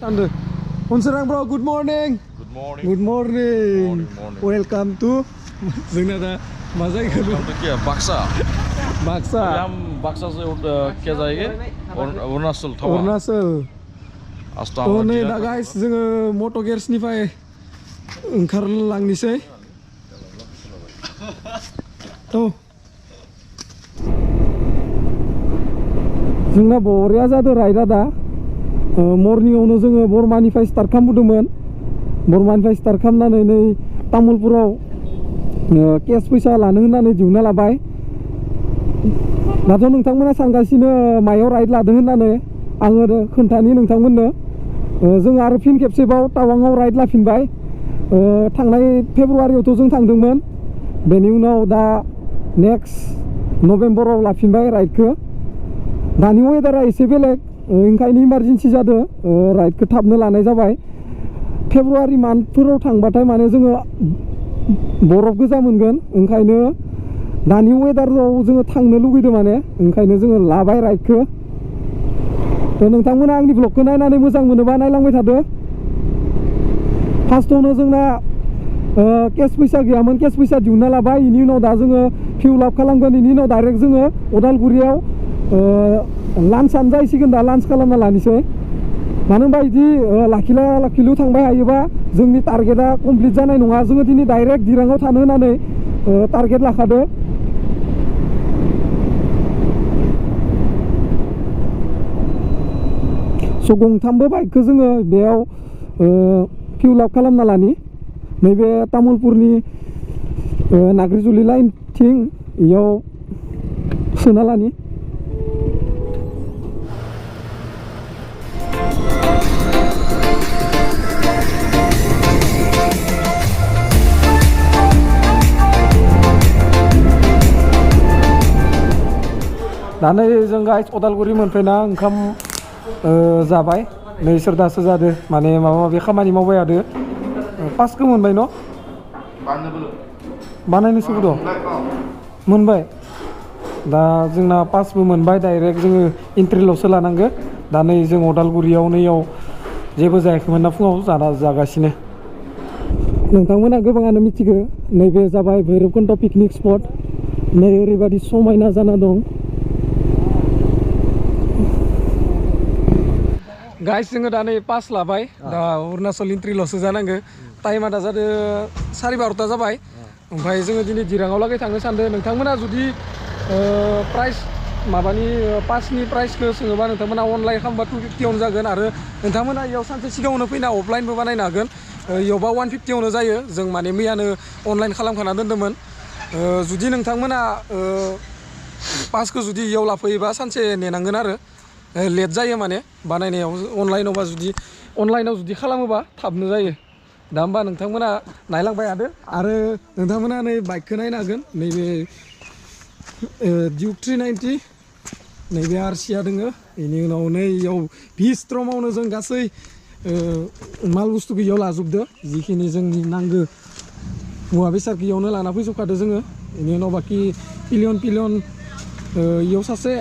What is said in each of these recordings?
Thunder. Unserang bro, good morning. Good morning. Good morning. Morning. Welcome to जोंना दा मा जायगा Welcome to क्या बाक्सा बाक्सा हम बाक्सा से क्या जाएंगे अरुणाचल थावा अरुणाचल आस्था तो नै दा गाइस जोङो मट' गेर्सनिफ्राय ओंखारलांनिसै औ जोंना बरिया जादों राइडा दा मर्निंआवनो जोङो बरमानिफ्राय स्टार्ट खालामबोदोंमोन बरमानिफ्राय स्टार्ट खालामनानै नै तामुलपुराव केस फैसा लानो होननानै दिहुनना लाबाय दाथ' नोंथांमोना सानगासिनो मायाव राइड लादों होननानै आङो खोन्थानि नोंथांमोननो जों आरो फिन खेबसेबाव टावाङाव राइड लाफिनबाय थांनाय फेब्रुवारियावथ' जों थांदोंमोन बेनि उनाव दा नेक्स्ट नभेम्बराव लाफिनबाय राइडखौ दानि वेदारा एसे बेलेग ओंखायनो इमारजेन्सि जादों राइडखौ थाबनो लानाय जाबाय फेब्रुवारि मान्थफोराव थांबाथाय माने जोङो बरफ गोजा मोनगोन ओंखायनो दानि वेदाराव जोङो थांनो लुगैदों माने ओंखायनो जोङो लाबाय राइडखौ थ' नोंथांमोना आंनि ब्लगखौ नायनानै मोजां मोनोबा नायलांबाय थादो फार्स्टआवनो जोंना केस फैसा गैयामोन केस फैसा दिहुनना लाबाय बेनि उनाव दा जोङो फिउल आप खालामगोन बेनि उनाव डाइरेक्ट जोङो अदालगुरियाव लान्चआनो जाहैसिगोन दा लान्च खालामना लानोसै मानो होनबा बिदि लाखिलु थांबाय हायोबा जोंनि टारगेटआ कमप्लिट जानाय नङा जोङो दिनै डाइरेक्ट दिराङाव थानो होननानै टारगेट लाखादो स' गंथामबो बाइकखौ जोङो बेयाव फिउल आप खालामना लानि नैबे तामुलपुरनि नाग्रिजुलि लाइनथिं इयाव सोना लानि दा नै जों गाइस अदालगुरि मोनफैना ओंखाम जाबाय नै सोर दासो जादो माने माबा माबि खामानि मावबाय थादो पासखौ मोनबाय न' बानायनोसो दं मोनबाय दा जोंना पासबो मोनबाय डाइरेक्ट जोङो एन्ट्रिल'सो लानांगो दा नै जों अदालगुरियाव नैयाव जेबो जायाखैमोन ना फुङाव जागासिनो नोंथांमोना गोबाङानो मिथिगौ नैबे जाबाय भैरबकुन्द पिकनिक स्पट नै ओरैबायदि समायना जाना दं गाइस जोङो दा नै पास लाबाय दा अरुणाचल एन्ट्रिल'सो जानांगो टाइमा दा जादों 12:30 जाबाय ओमफ्राय जोङो दिनै दिराङाव लागै थांनो सानदों नोंथांमोना जुदि प्राइस माबानि पासनि प्राइसखौ सोङोबा नोंथांमोना अनलाइन खालामबा 250 जागोन आरो नोंथांमोना इयाव सानसे सिगाङावनो फैना अफलाइनबो बानायनो हागोन इयावबा 150 जायो जों माने मैयानो अनलाइन खालामखाना दोन्दोंमोन जुदि नोंथांमोना पासखौ जुदि इयाव लाफैयोबा सानसे नेनांगोन आरो लेट जायो माने बानायनायाव अनलाइनावबा जुदि अनलाइनाव जुदि खालामोबा थाबनो जायो दा होमबा नोंथांमोना नायलांबाय थादो आरो नोंथांमोना नै बाइकखौ नायनो हागोन नैबे डिउक 390 नैबे आरसिया दोङो बेनि उनाव नै इयाव भिस्ट्रमावनो जों गासै माल बुस्थुखौ इयाव लाजोबदो जिखिनि जोंनि नांगौ मुवा बेसादखौ इयावनो लाना फैजोबखादो जोङो बेनि उनाव बाखि पिलियन इयाव सासे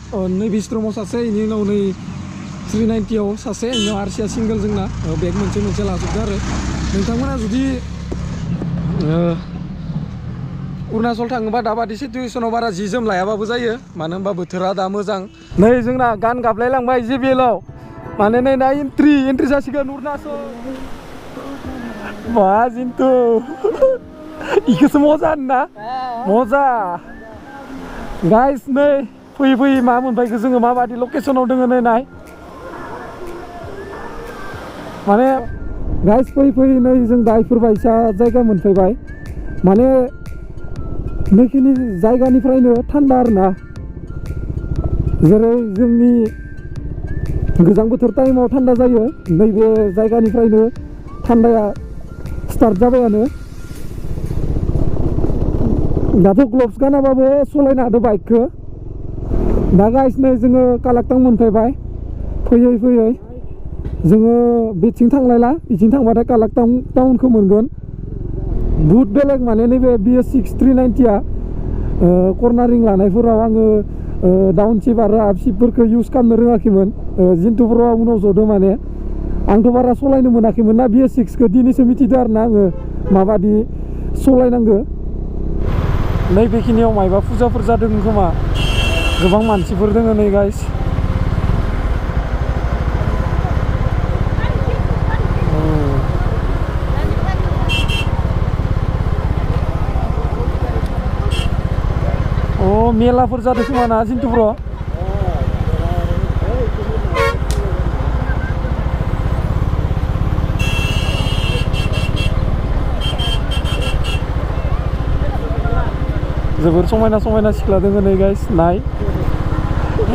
नै भिस्ट्रमाव सासे बेनि उनाव नै 390आव सासे इयाव आरसिया सिंगल जोंना बेग मोनसे लाजोबदो आरो नोंथांमोना जुदि अरुणाचल थाङोबा दाबादि सिटुवेसनाव बारा जि जोम लायाबाबो जायो मानो होनबा बोथोरा दा मोजां नै जोंना गान गाबलायलांबाय JBL-आव माने नै दा एन्ट्रि जासिगोन अरुणाचल मा जिन्थु इखौसो मजा ना मजा गाइस नै फैयै मा मोनबायखो जोङो माबादि लकेसनाव दोङो नै नाय माने गाइस फैयै नै जों दा इफोरबायसा जायगा मोनफैबाय माने नैखिनि जायगानिफ्रायनो थान्दा आरोना जेरै जोंनि गोजां बोथोर टाइमाव थान्दा जायो नैबे जायगानिफ्रायनो थान्दाया स्टार्ट जाबायानो दाथ' ग्लभ्स गानाबाबो सलायनो हादों बाइकखौ दा गाइस नै जोङो कालाक्टां मोनफैबाय फैयै जोङो बेथिं थांलायला बिथिं थांबाथाय कालाक्टां टाउनखौ मोनगोन बुहुत बेलेग माने नैबे BS6 390आ कर्नारिं लानायफोराव आङो डाउन शिप आरो आप शिपफोरखौ इउज खालामनो रोङाखैमोन जिन्थुफोराव उनाव जदों माने आंथ' बारा सलायनो मोनाखैमोन ना BS6खौ दिनैसो मिथिदों आरो ना आङो माबादि सलायनांगो नैबेखिनियाव मायबा फुजाफोर जादों खोमा गोबां मानसिफोर दङ नै गाइस मेलाफोर जादों खोमा ना जिन्टुफ्राव जोबोर समायना समायना सिख्ला दङ नै गाइस नाय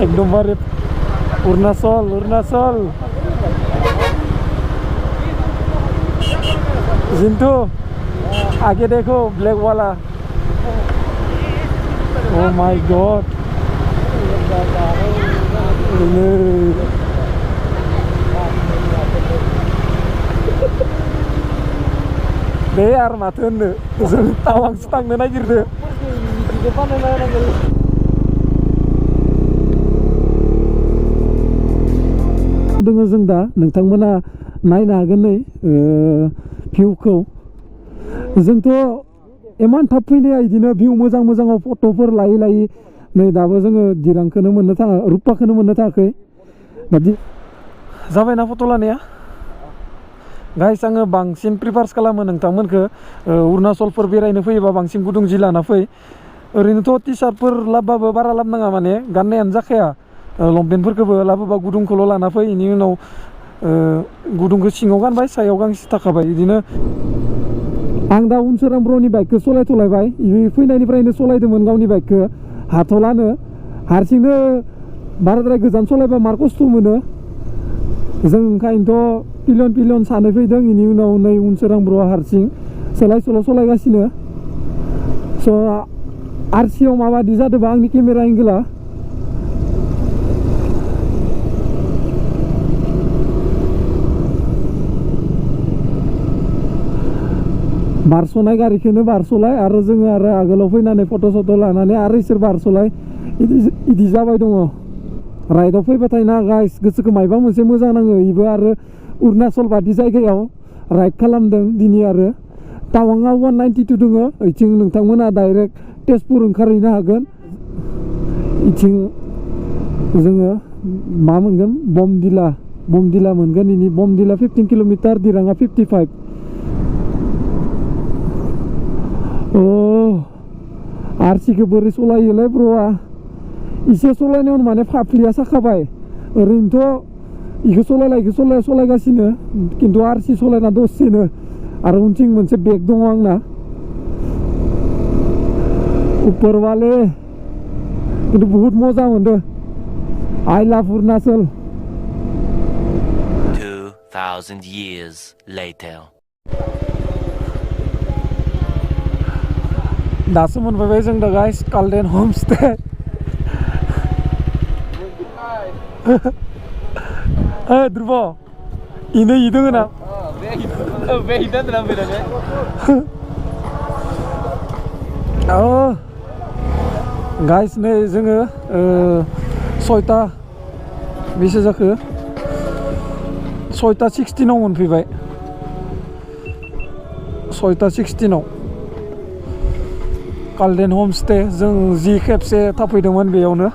एकदमबारे अरुणाचल जिन्टु आगे देखो ब्लैक वाला Oh my god deh ar माथो होननो जों टावांसो थांनो नागिरदों दोङो जों दा नोंथांमोना नायनो हागोन नै भिउखौ जोंथ' इमान थाब फैनाया बिदिनो भिउ मोजां मोजाङाव फट'फोर लायै लायै नै दाबो जोङो दिरांखौनो मोननो थाङा रुपाखौनो मोननो थाङाखै बादि जाबायना फट' लानाया गाइस आङो बांसिन प्रिफार्स खालामो नोंथांमोनखौ अरुणाचलफोर बेरायनो फैयोबा बांसिन गुदुं जि लाना फै ओरैनोथ' टि सार्टफोर लाबबाबो बारा लाबनाङा माने गाननायानो जाखाया लंपेन्टफोरखौबो लाबोबा गुदुंखौल' लाना फै बेनि उनाव गुदुंखौ सिङाव गानबाय सायाव गांसे थाखाबाय बिदिनो आं दा उनसोरां ब्र'नि बाइकखौ सलायथ'लायबाय फैनायनिफ्रायनो सलायदोंमोन गावनि बाइकखौ हाथ'लानो हारसिंनो बाराद्राय गोजान सलायबा मार खस्थ' मोनो जों ओंखायनोथ' पिलियन सानै फैदों बेनि उनाव नै उनसोरां ब्र'आ हारसिं सोलाय सोल' सलायगासिनो स' आरसियाव माबादि जादोंबा आंनि केमेरा एंगोला बारस'नाय गारिखौनो बारस'लाय आरो जोङो आरो आगोलाव फैनानै फट' सट' लानानै आरो इसोर बारस'लाय इदि जाबाय दङ राइडआव फैबाथाय ना गाइस गोसोखौ मायबा मोनसे मोजां नाङो इबो आरो अरुणाचल बादि जायगायाव राइड खालामदों दिनै आरो टावांआव 192 दङ ओइथिं नोंथांमोना डाइरेक्ट तेजपुर ओंखारहैनो हागोन इथिं जोङो मा मोनगोन बमदिला मोनगोन इनि बमदिला 15 किल'मिटार दिराङा 55 आरसिखौ बोरै सलायोलाय ब्र'आ इसे सलायनायावनो माने फाफ्लिया साखाबाय ओरैनोथ' इखौ सलायगासिनो खिन्थु आरसि सलायना दसेनो आरो उनथिं मोनसे बेग दङ आंना उपरवाले खिन्थु बहुत मजा मोनदों आइ लाभ अरुणाचल 2000 years later दासो मोनफैबाय जों दा गाइस कालदेन हमस्टे ध्रुव इनो इदों ना गाइस नै जोङो 6टा बेसे जाखो 6टा 16 आव मोनफैबाय 6टा 16 आव कालदेन हमस्टे जों जि खेबसे थाफैदोंमोन बेयावनो